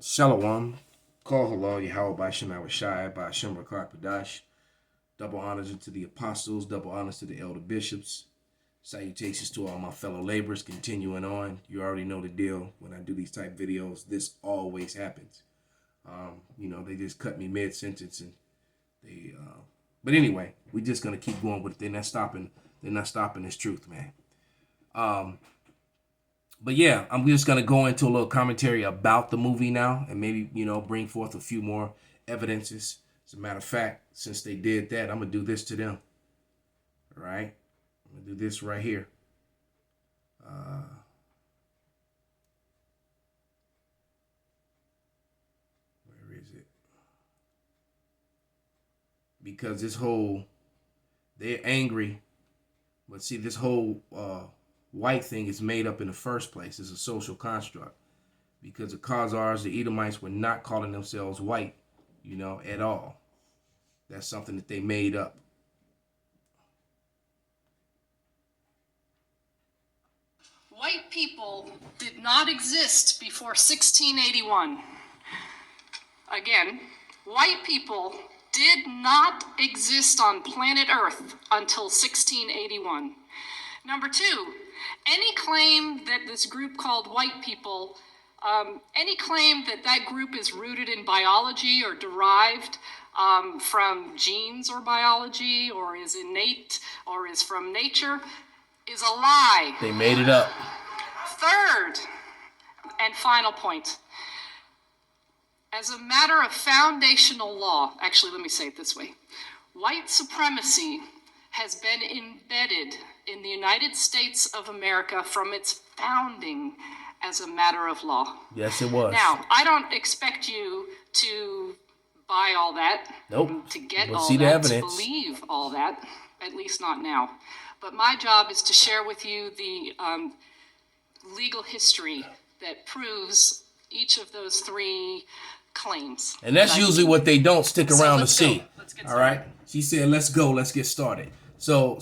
Shalom. Call halal Yahweh by Shem Shai by Shem Rakar. Double honors to the apostles, double honors to the elder bishops. Salutations to all my fellow laborers. Continuing on, you already know the deal. When I do these type videos, this always happens. They just cut me mid sentence, and they. But anyway, we just gonna keep going with it. They're not stopping. They're not stopping this truth, man. But yeah, I'm just gonna go into a little commentary about the movie now, and maybe bring forth a few more evidences. As a matter of fact, since they did that, I'm gonna do this to them. All right, I'm gonna do this right here. Where is it? Because they're angry, but see, this whole white thing is made up in the first place. It's a social construct. Because the Khazars, the Edomites, were not calling themselves white, at all. That's something that they made up. White people did not exist before 1681. Again, white people did not exist on planet Earth until 1681. Number two, any claim that this group called white people, any claim that that group is rooted in biology or derived from genes or biology or is innate or is from nature is a lie. They made it up. Third and final point. As a matter of foundational law, actually, let me say it this way. White supremacy has been embedded in the United States of America from its founding as a matter of law. Yes, it was. Now, I don't expect you to buy all that, nope. To get we'll all see that, the evidence. to believe all that, at least not now. But my job is to share with you the legal history that proves each of those three claims. And that's usually what they don't stick around to see. All right. She said, "Let's go. Let's get started." So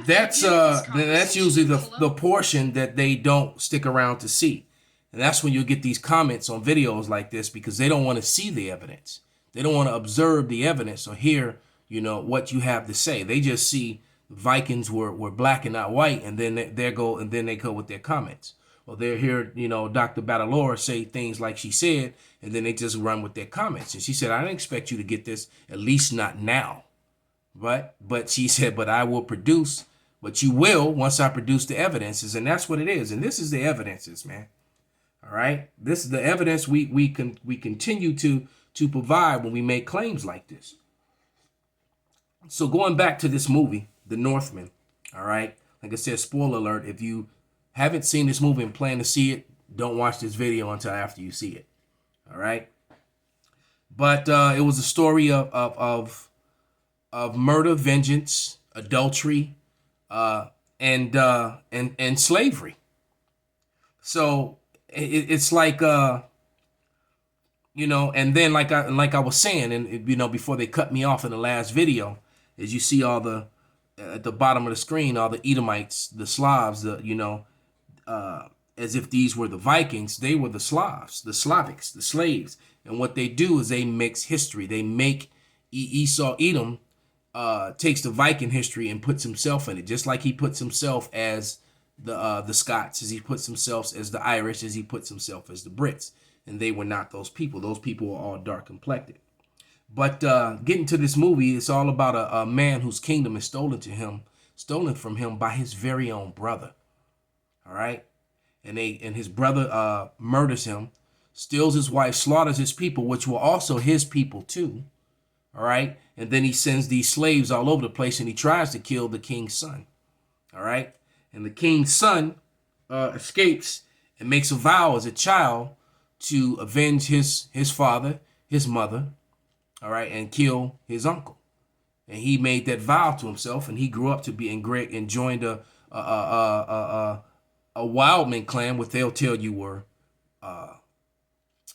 that's usually the portion that they don't stick around to see. And that's when you get these comments on videos like this, because they don't want to see the evidence. They don't want to observe the evidence or hear, what you have to say. They just see Vikings were black and not white, and then they go with their comments. Well, they hear, Dr. Batalora say things like she said, and then they just run with their comments. And she said, I didn't expect you to get this, at least not now. But she said, but I will produce, but you will once I produce the evidences. And that's what it is. And this is the evidences, man. All right. This is the evidence we continue to provide when we make claims like this. So going back to this movie, The Northmen, all right. Like I said, spoiler alert, if you haven't seen this movie and plan to see it, don't watch this video until after you see it. All right. But it was a story of murder, vengeance, adultery, and slavery. So it's like and then like I was saying, and before they cut me off in the last video, as you see all the at the bottom of the screen, all the Edomites, the Slavs, as if these were the Vikings, they were the Slavs, the Slavics, the slaves. And what they do is they mix history. They make Esau Edom takes the Viking history and puts himself in it, just like he puts himself as the Scots, as he puts himself as the Irish, as he puts himself as the Brits. And they were not those people. Those people were all dark complected. But getting to this movie, it's all about a man whose kingdom is stolen from him by his very own brother. All right. And his brother murders him, steals his wife, slaughters his people, which were also his people too. All right. And then he sends these slaves all over the place, and he tries to kill the king's son. All right. And the king's son escapes and makes a vow as a child to avenge his father, his mother, all right, and kill his uncle. And he made that vow to himself, and he grew up to be and joined a Wildmen clan, what they'll tell you were,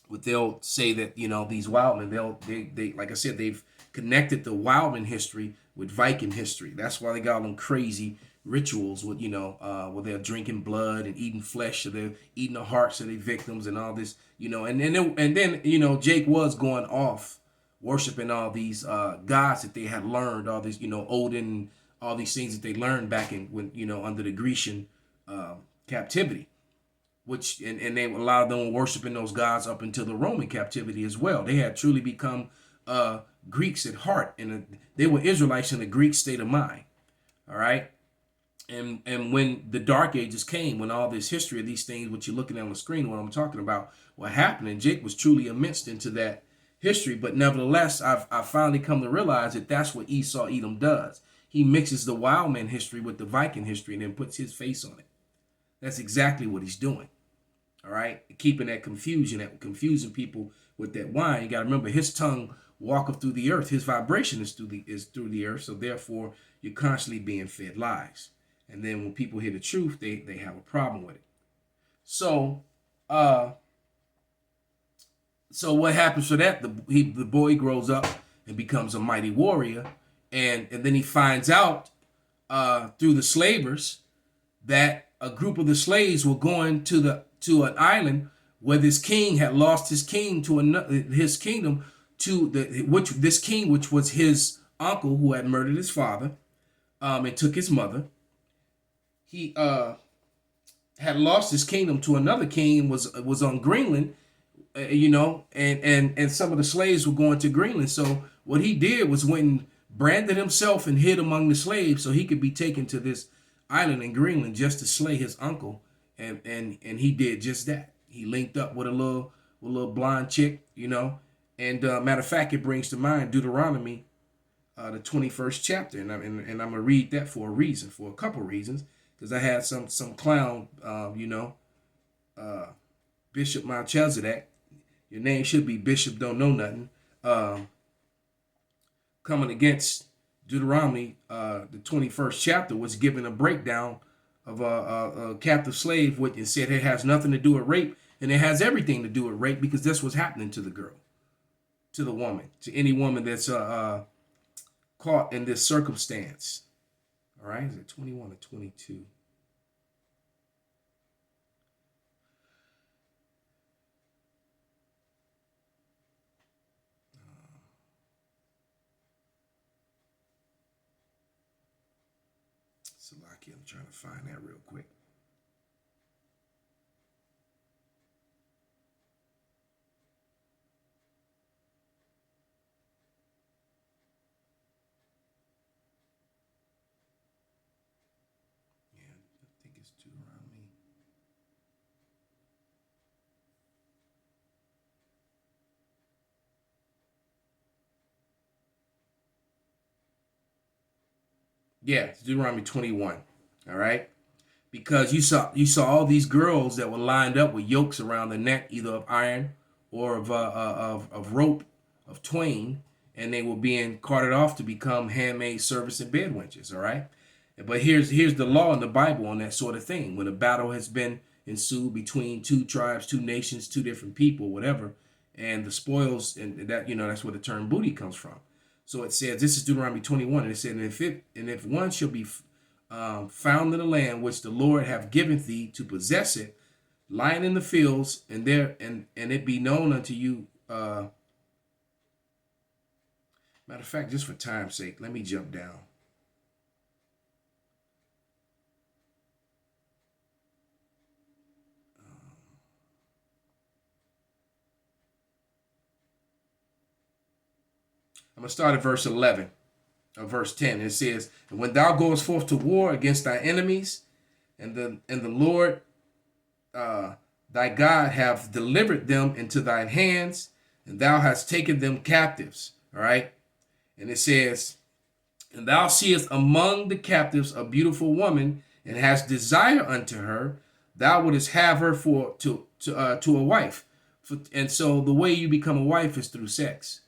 what they'll say that, these Wildmen, they like I said, they've connected the Wildmen history with Viking history. That's why they got them crazy rituals with where they're drinking blood and eating flesh, or they're eating the hearts of their victims and all this, and then Jake was going off worshiping all these gods that they had learned, all these Odin, all these things that they learned back in when under the Grecian captivity, which and they a lot of them were worshiping those gods up until the Roman captivity as well. They had truly become Greeks at heart, and they were Israelites in a Greek state of mind. All right. And when the Dark Ages came, when all this history of these things, what you're looking at on the screen, what I'm talking about, what happened, and Jake was truly immersed into that history. But nevertheless, I've finally come to realize that that's what Esau Edom does. He mixes the Wildmen history with the Viking history and then puts his face on it. That's exactly what he's doing. All right, keeping that confusion, that confusing people with that wine. You got to remember, his tongue walketh through the earth. His vibration is through the earth. So therefore, you're constantly being fed lies. And then when people hear the truth, they have a problem with it. So, so what happens for that? The boy grows up and becomes a mighty warrior, and then he finds out through the slavers that a group of the slaves were going to an island where this king had lost his king to his kingdom to this king, which was his uncle who had murdered his father, and took his mother. He had lost his kingdom to another king, was on Greenland, and some of the slaves were going to Greenland. So what he did was went and branded himself and hid among the slaves so he could be taken to this island in Greenland just to slay his uncle, and he did just that. He linked up with a little blonde chick, and matter of fact, it brings to mind Deuteronomy, the 21st chapter, and I'm gonna read that for a reason, for a couple reasons, because I had some clown, Bishop Melchizedek. Your name should be Bishop Don't Know Nothing. Coming against Deuteronomy, the 21st chapter, was giving a breakdown of a captive slave, which it said it has nothing to do with rape, and it has everything to do with rape, because that's what's happening to the girl, to the woman, to any woman that's caught in this circumstance. All right, is it 21 or 22? Salaki, I'm trying to find that real quick. Yeah, I think it's Deuteronomy. Yeah, it's Deuteronomy 21. All right. Because you saw all these girls that were lined up with yokes around the neck, either of iron or of rope, of twain, and they were being carted off to become handmaid servants and bed wenches. All right, but here's the law in the Bible on that sort of thing. When a battle has been ensued between two tribes, two nations, two different people, whatever, and the spoils, and that that's where the term booty comes from. So it says, this is Deuteronomy 21, and it said, and if one shall be found in the land which the Lord have given thee to possess it, lying in the fields, and there and it be known unto you. Matter of fact, just for time's sake, let me jump down. I'm gonna start at verse 11. Verse 10. It says, and when thou goest forth to war against thy enemies, and the Lord thy God have delivered them into thine hands, and thou hast taken them captives. All right. And it says, and thou seest among the captives a beautiful woman, and hast desire unto her, thou wouldest have her to a wife. And so the way you become a wife is through sex.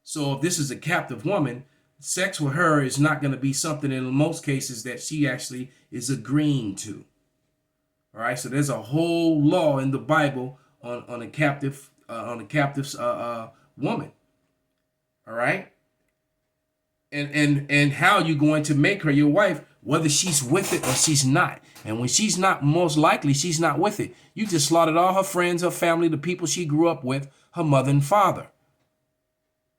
So if this is a captive woman, sex with her is not going to be something in most cases that she actually is agreeing to. All right, so there's a whole law in the Bible on a captive woman. All right, and how you going to make her your wife, whether she's with it or she's not. And when she's not, most likely she's not with it. You just slaughtered all her friends, her family, the people she grew up with, her mother and father.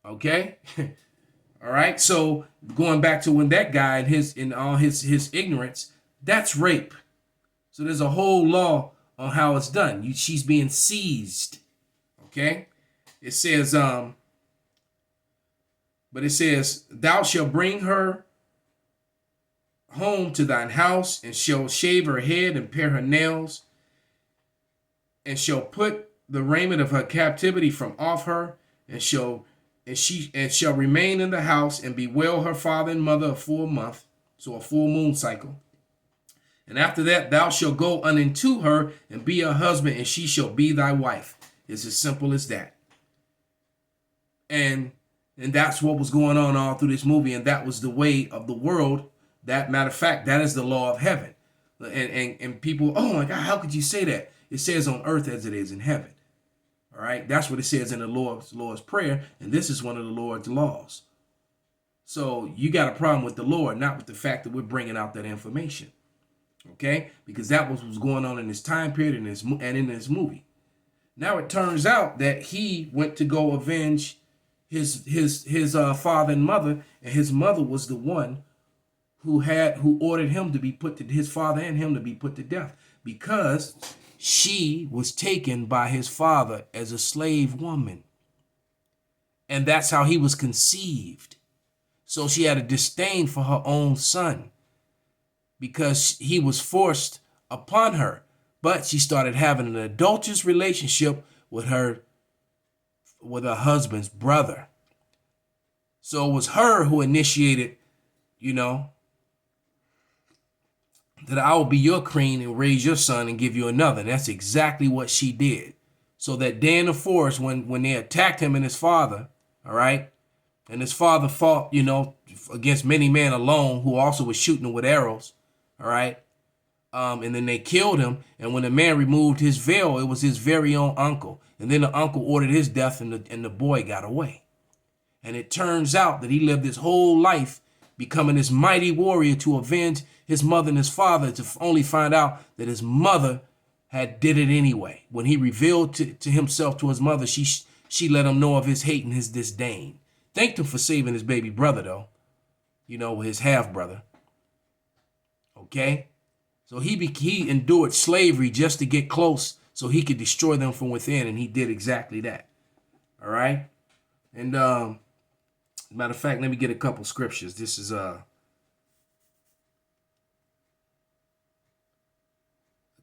Okay? All right. So going back to when that guy and all his ignorance, that's rape. So there's a whole law on how it's done. She's being seized. Okay? It says, but it says, thou shalt bring her home to thine house, and shall shave her head and pare her nails, and shall put the raiment of her captivity from off her, and shall remain in the house, and bewail her father and mother a full month, so a full moon cycle. And after that thou shalt go unto her, and be her husband, and she shall be thy wife. It's as simple as that. And that's what was going on all through this movie, and that was the way of the world. That, matter of fact, that is the law of heaven. And people, oh my God, how could you say that? It says on earth as it is in heaven. All right, that's what it says in the Lord's Prayer, and this is one of the Lord's laws. So you got a problem with the Lord, not with the fact that we're bringing out that information. Okay, because that was what was going on in this time period and in this movie. Now it turns out that he went to go avenge his father and mother, and his mother was the one who ordered him to be put to, his father and him to be put to death, because she was taken by his father as a slave woman, and that's how he was conceived. So she had a disdain for her own son because he was forced upon her, but she started having an adulterous relationship with her husband's brother. So it was her who initiated, that I will be your queen and raise your son and give you another. And that's exactly what she did. So that day in the forest, when they attacked him and his father, all right, and his father fought, against many men alone, who also was shooting him with arrows, all right, and then they killed him. And when the man removed his veil, it was his very own uncle. And then the uncle ordered his death, and the boy got away. And it turns out that he lived his whole life becoming this mighty warrior to avenge his mother and his father, to only find out that his mother had did it anyway. When he revealed to himself to his mother, she let him know of his hate and his disdain. Thanked him for saving his baby brother, though, his half brother. Okay, so he endured slavery just to get close, so he could destroy them from within, and he did exactly that. All right, and matter of fact, let me get a couple scriptures. This is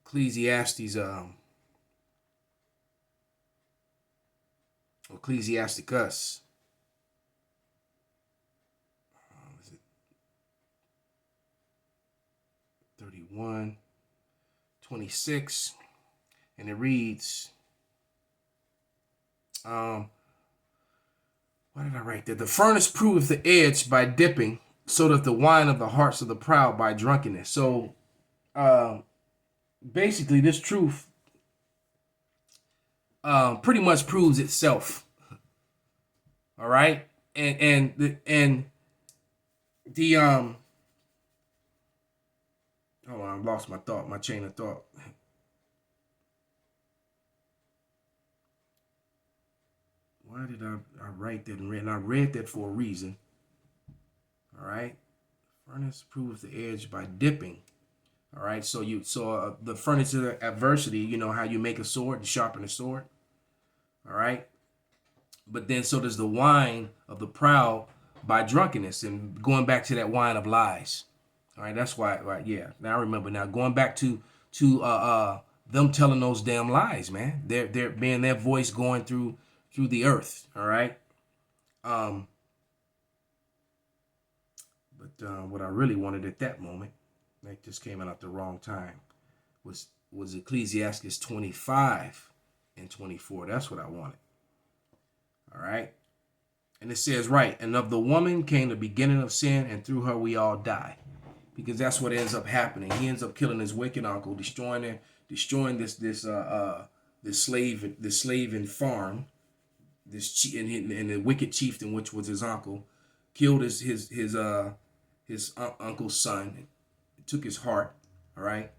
Ecclesiastes, Ecclesiasticus. Is it 31:26, and it reads, why did I write that? The furnace proveth the edge by dipping, so that the wine of the hearts of the proud by drunkenness. So, basically, this truth pretty much proves itself. All right, and the hold on, I lost my chain of thought. Why did I write that and I read that for a reason. All right, furnace proves the edge by dipping. All right, so the furnace of adversity, how you make a sword and sharpen a sword. All right, but then so does the wine of the proud by drunkenness, and going back to that wine of lies. All right, that's why. Right, yeah. Now I remember. Now going back to them telling those damn lies, man. They're being their voice going through the earth. All right. But what I really wanted at that moment, that just came out at the wrong time, was Ecclesiastes 25:24. That's what I wanted. All right. And it says, right, and of the woman came the beginning of sin, and through her we all die. Because that's what ends up happening. He ends up killing his wicked uncle, destroying this slave and farm, and the wicked chieftain, which was his uncle, killed his uncle's son, took his heart, all right,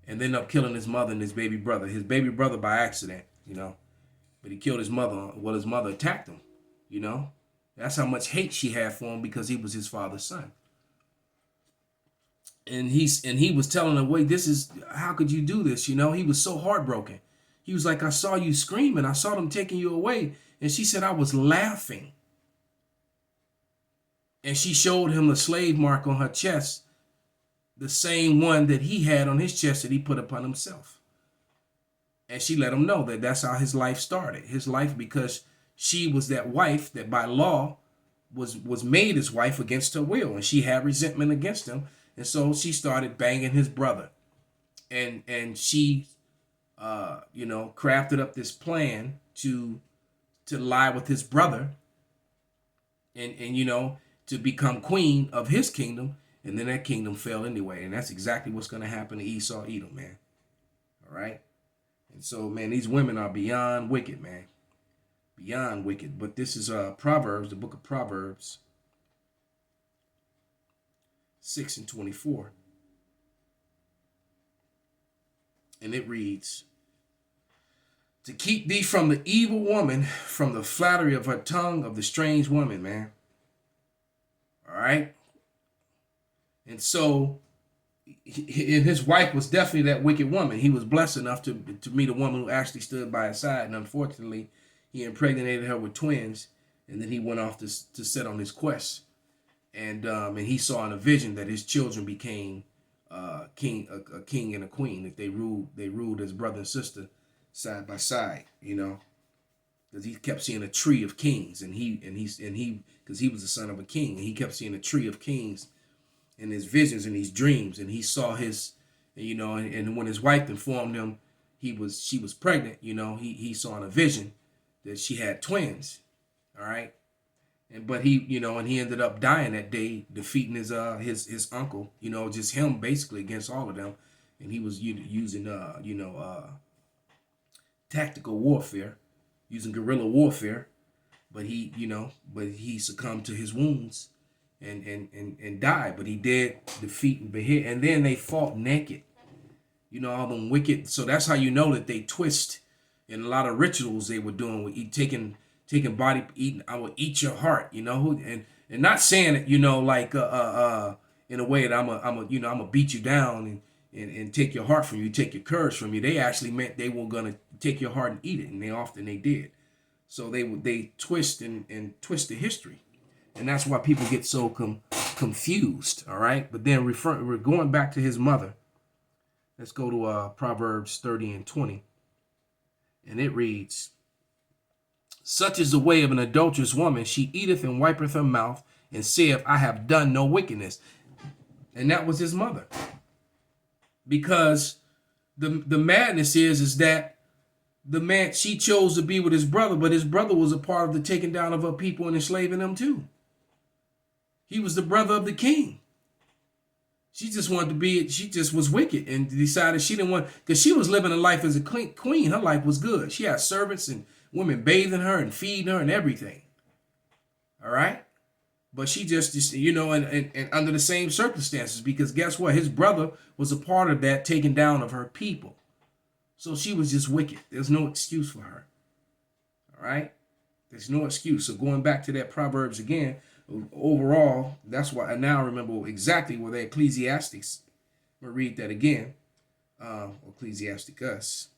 and ended up killing his mother and his baby brother. His baby brother by accident, but he killed his mother. Well, his mother attacked him, you know. That's how much hate she had for him because he was his father's son. And he was telling her, "Wait, this is how could you do this?" He was so heartbroken. He was like, "I saw you screaming. I saw them taking you away." And she said, "I was laughing." And she showed him the slave mark on her chest, the same one that he had on his chest that he put upon himself. And she let him know that that's how his life started. His life, because she was that wife that by law was made his wife against her will, and she had resentment against him, and so she started banging his brother, and she, crafted up this plan to lie with his brother, and to become queen of his kingdom, and then that kingdom fell anyway, and that's exactly what's going to happen to Esau, Edom, man. All right, and so, man, these women are beyond wicked, man. Beyond wicked. But this is Proverbs, the book of Proverbs 6:24. And it reads, "To keep thee from the evil woman, from the flattery of her tongue, of the strange woman," man. All right. And so, and his wife was definitely that wicked woman. He was blessed enough to meet a woman who actually stood by his side. And unfortunately, he impregnated her with twins. And then he went off to set on his quest. And he saw in a vision that his children became a king and a queen. That they ruled as brother and sister side by side, because he kept seeing a tree of kings, and he because he was the son of a king, and he kept seeing a tree of kings in his visions and his dreams, and he saw his, and when his wife informed him she was pregnant, he saw in a vision that she had twins, all right. But and he ended up dying that day, defeating his uncle, just him basically against all of them, and he was using tactical warfare, using guerrilla warfare, but he succumbed to his wounds, and died. But he did defeat and behead, and then they fought naked, all them wicked. So that's how you know that they twist in a lot of rituals they were doing with taking body eating. I will eat your heart, and not saying it, like in a way that I'm a beat you down and take your heart from you, take your courage from you. They actually meant they were gonna take your heart and eat it, and they did. So they twist and twist the history, and that's why people get so confused. All right, but then we're going back to his mother. Let's go to Proverbs 30:20, and it reads, "Such is the way of an adulterous woman. She eateth and wipeth her mouth, and saith, I have done no wickedness." And that was his mother. Because the madness is that she chose to be with his brother, but his brother was a part of the taking down of her people and enslaving them too. He was the brother of the king. She just was wicked and decided she didn't want, because she was living a life as a queen. Her life was good. She had servants and women bathing her and feeding her and everything. All right. But she just and under the same circumstances, because guess what? His brother was a part of that taking down of her people. So she was just wicked. There's no excuse for her. All right. There's no excuse. So going back to that Proverbs again, overall, that's why I now remember exactly where the Ecclesiastics. I'm going to read that again. Ecclesiasticus.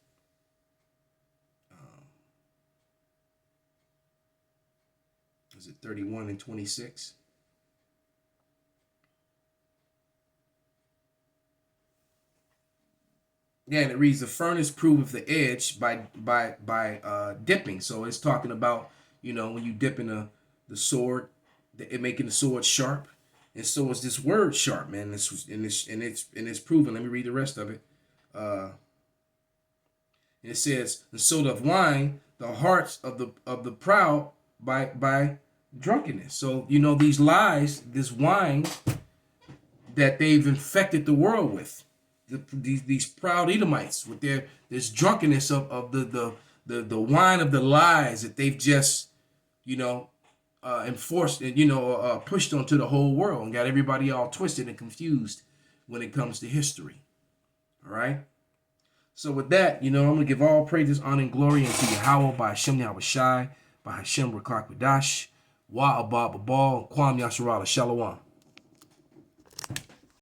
Is it 31 and 26? Yeah, and it reads, "The furnace proveth the edge by dipping." So it's talking about when you dip in the sword, it making the sword sharp, and so is this word sharp, man. It's proven. Let me read the rest of it. And it says, "And so doth wine the hearts of the proud by drunkenness." So these lies, this wine that they've infected the world with, these proud Edomites with this drunkenness of the wine of the lies that they've just enforced and pushed onto the whole world and got everybody all twisted and confused when it comes to history. All right. So with that, I'm gonna give all praises, honor, and glory unto Yahweh by Hashem Yahweh Shai, by Hashem Rakak Wadash, Wa Abba Babal, Kwam Yasharala Shalom.